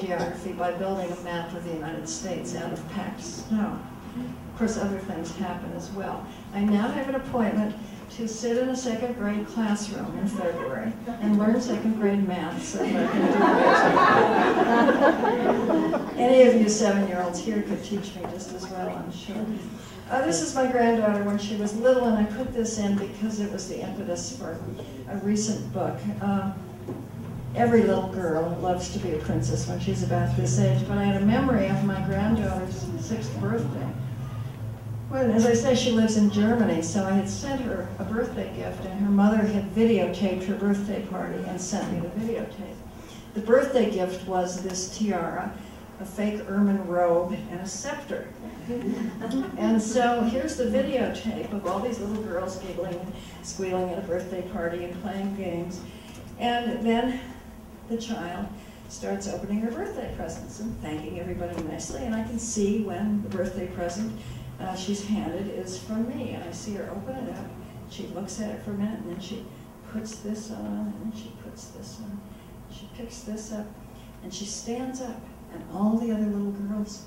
geography by building a map of the United States out of packed snow. Of course, other things happen as well. I now have an appointment to sit in a second grade classroom in February and learn second grade math so that I can do it. Any of you 7-year-olds here could teach me just as well, I'm sure. This is my granddaughter when she was little, and I put this in because it was the impetus for a recent book. Every little girl loves to be a princess when she's about this age, but I had a memory of my granddaughter's 6th birthday. Well, as I say, she lives in Germany, so I had sent her a birthday gift, and her mother had videotaped her birthday party and sent me the videotape. The birthday gift was this tiara, a fake ermine robe, and a scepter. And so here's the videotape of all these little girls giggling and squealing at a birthday party and playing games. And then the child starts opening her birthday presents and thanking everybody nicely, and I can see when the birthday present she's handed is from me, and I see her open it up. She looks at it for a minute, and then she puts this on, and then she puts this on. She picks this up, and she stands up, and all the other little girls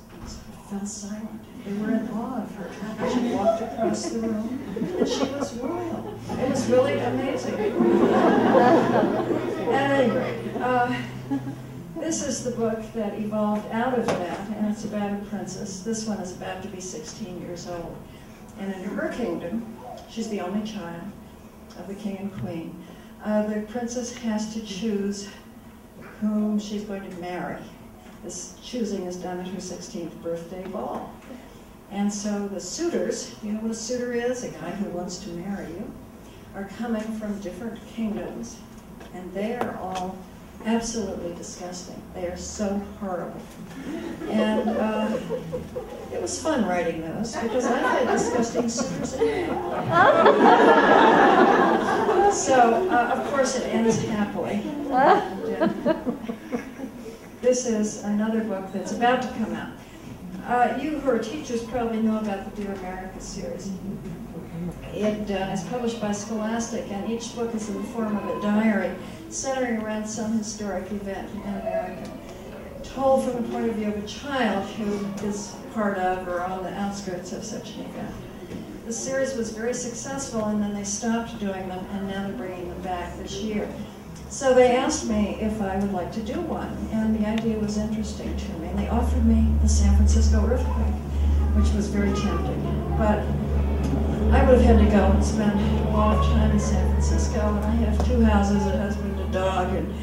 fell silent. They were in awe of her. She walked across the room, and she was royal. It was really amazing. At any rate, this is the book that evolved out of that, and it's about a princess. This one is about to be 16 years old. And in her kingdom, she's the only child of the king and queen. The princess has to choose whom she's going to marry. This choosing is done at her 16th birthday ball. And so the suitors, you know what a suitor is? A guy who wants to marry you, are coming from different kingdoms, and they are all absolutely disgusting. They are so horrible. And it was fun writing those because I had disgusting suitors anyway. So, of course, it ends happily. And, this is another book that's about to come out. You who are teachers probably know about the Dear America series. It is published by Scholastic, and each book is in the form of a diary centering around some historic event in America, told from the point of view of a child who is part of or on the outskirts of such an event. The series was very successful, and then they stopped doing them, and now they're bringing them back this year. So they asked me if I would like to do one, and the idea was interesting to me. And they offered me the San Francisco earthquake, which was very tempting. But I would have had to go and spend a lot of time in San Francisco, and I have 2 houses, a husband, a dog, and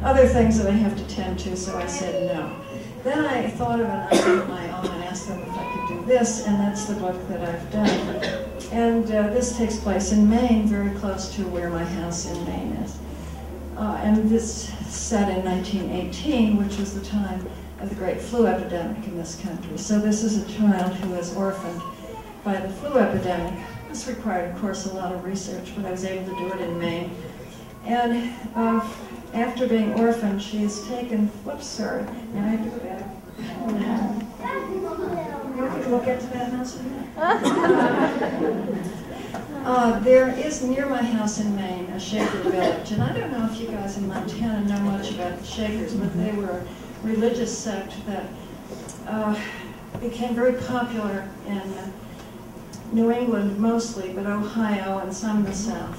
other things that I have to tend to, so I said no. Then I thought of an idea of my own and asked them if I could do this, and that's the book that I've done. And this takes place in Maine, very close to where my house in Maine is. And this set in 1918, which was the time of the great flu epidemic in this country. So this is a child who was orphaned by the flu epidemic. This required, of course, a lot of research, but I was able to do it in Maine. And after being orphaned, she is taken, whoops, sorry, and I have to go back. We'll get to that house in a minute. There is near my house in Maine a Shaker village, and I don't know if you guys in Montana know much about the Shakers, but they were a religious sect that became very popular in New England mostly, but Ohio and some in the South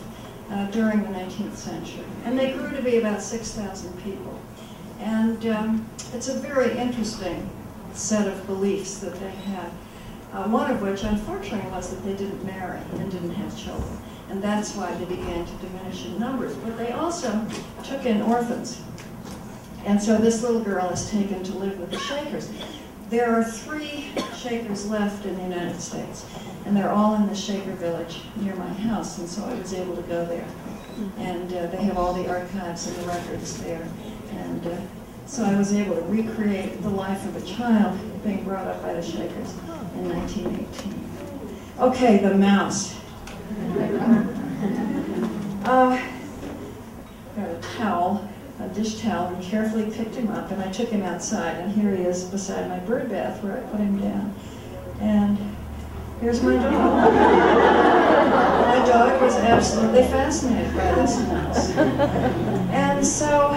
during the 19th century. And they grew to be about 6,000 people. And it's a very interesting set of beliefs that they had. One of which, unfortunately, was that they didn't marry and didn't have children. And that's why they began to diminish in numbers. But they also took in orphans. And so this little girl is taken to live with the Shakers. There are 3 Shakers left in the United States. And they're all in the Shaker village near my house. And so I was able to go there. And they have all the archives and the records there. And so I was able to recreate the life of a child being brought up by the Shakers in 1918. Okay, the mouse. Got a towel, a dish towel, and carefully picked him up, and I took him outside, and here he is beside my bird bath where I put him down. And here's my dog. My dog was absolutely fascinated by this mouse. And so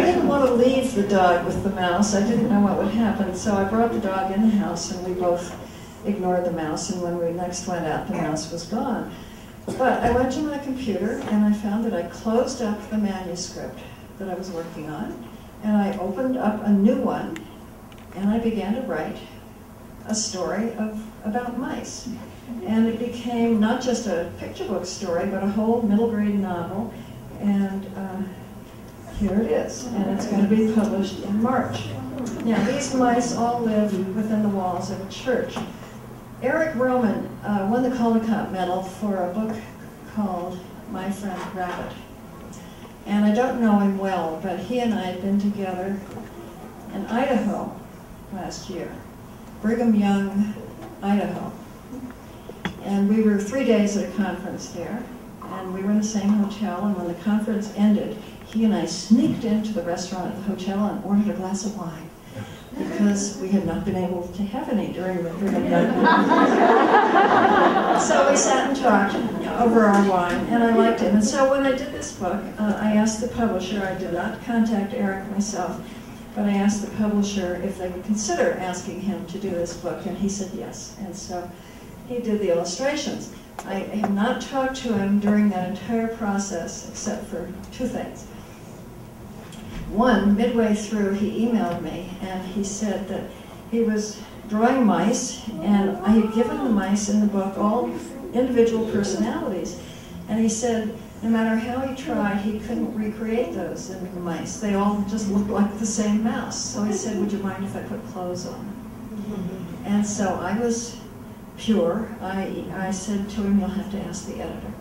didn't want to leave the dog with the mouse. I didn't know what would happen, so I brought the dog in the house, and we both ignored the mouse, and when we next went out, the mouse was gone. But I went to my computer, and I found that I closed up the manuscript that I was working on, and I opened up a new one, and I began to write a story about mice. And it became not just a picture book story, but a whole middle grade novel, and here it is, and it's going to be published in March. Now, these mice all live within the walls of a church. Eric Roman won the Caldecott Medal for a book called My Friend Rabbit. And I don't know him well, but he and I had been together in Idaho last year, Brigham Young, Idaho. And we were 3 days at a conference there, and we were in the same hotel, and when the conference ended, he and I sneaked into the restaurant at the hotel and ordered a glass of wine, because we had not been able to have any during the Brigham Young. So we sat and talked over our wine, and I liked him. And so when I did this book, I asked the publisher, I did not contact Eric myself, but I asked the publisher if they would consider asking him to do this book, and he said yes. And so he did the illustrations. I have not talked to him during that entire process except for two things. One, midway through, he emailed me, and he said that he was drawing mice, and I had given the mice in the book all individual personalities. And he said no matter how he tried, he couldn't recreate those in the mice. They all just looked like the same mouse. So he said, would you mind if I put clothes on? And so I was pure. I said to him, you'll have to ask the editor.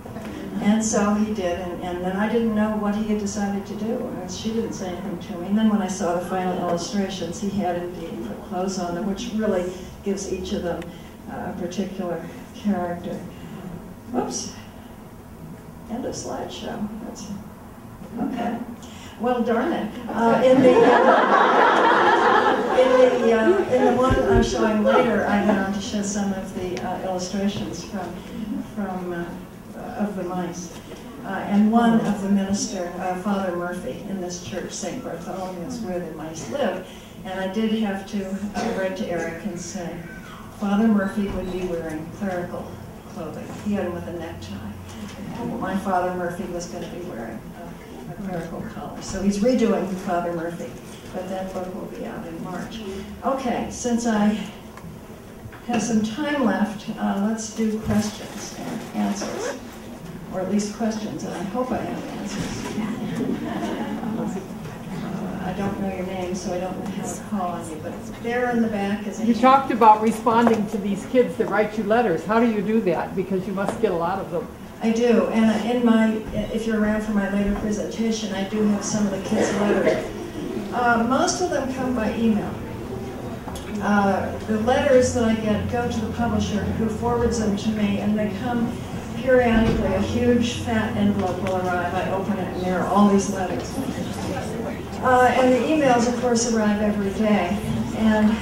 And so he did, and then I didn't know what he had decided to do. She didn't say anything to me. And then when I saw the final illustrations, he had indeed put clothes on them, which really gives each of them a particular character. Whoops. End of slideshow. That's okay. Well, darn it. In the one I'm showing later, I went on to show some of the illustrations of the mice. And one of the minister, Father Murphy, in this church, St. Bartholomew's, where the mice live. And I did have to write to Eric and say, Father Murphy would be wearing clerical clothing. He had him with a necktie. My Father Murphy was going to be wearing a clerical collar. So he's redoing Father Murphy, but that book will be out in March. Okay, since I have some time left, let's do questions and answers, or at least questions, and I hope I have answers. I don't know your name, so I don't know how to call on you, but there in the back is a... You talked about responding to these kids that write you letters. How do you do that? Because you must get a lot of them. I do, and if you're around for my later presentation, I do have some of the kids' letters. Most of them come by email. The letters that I get go to the publisher, who forwards them to me, and they come periodically. A huge fat envelope will arrive. I open it, and there are all these letters. And the emails, of course, arrive every day. And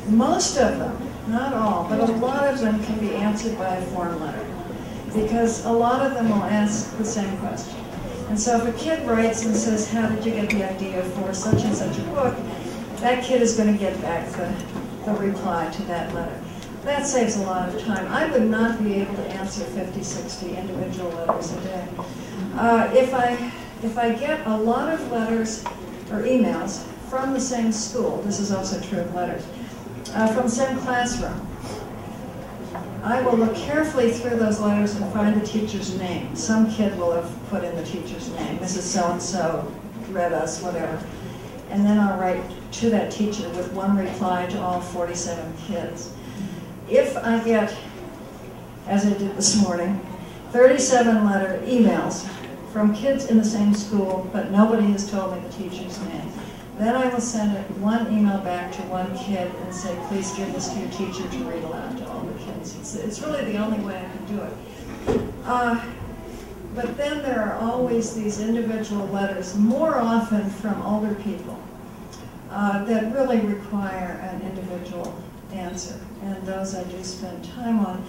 most of them, not all, but a lot of them can be answered by a form letter, because a lot of them will ask the same question. And so if a kid writes and says, how did you get the idea for such and such a book, that kid is going to get back the reply to that letter. That saves a lot of time. I would not be able to answer 50, 60 individual letters a day. If I get a lot of letters or emails from the same school, this is also true of letters, from the same classroom, I will look carefully through those letters and find the teacher's name. Some kid will have put in the teacher's name, Mrs. So-and-so read us, whatever. And then I'll write to that teacher with one reply to all 47 kids. If I get, as I did this morning, 37 emails from kids in the same school, but nobody has told me the teacher's name, then I will send one email back to one kid and say, please give this to your teacher to read aloud to all the kids. It's really the only way I can do it. But then there are always these individual letters, more often from older people, that really require an individual answer. And those I do spend time on.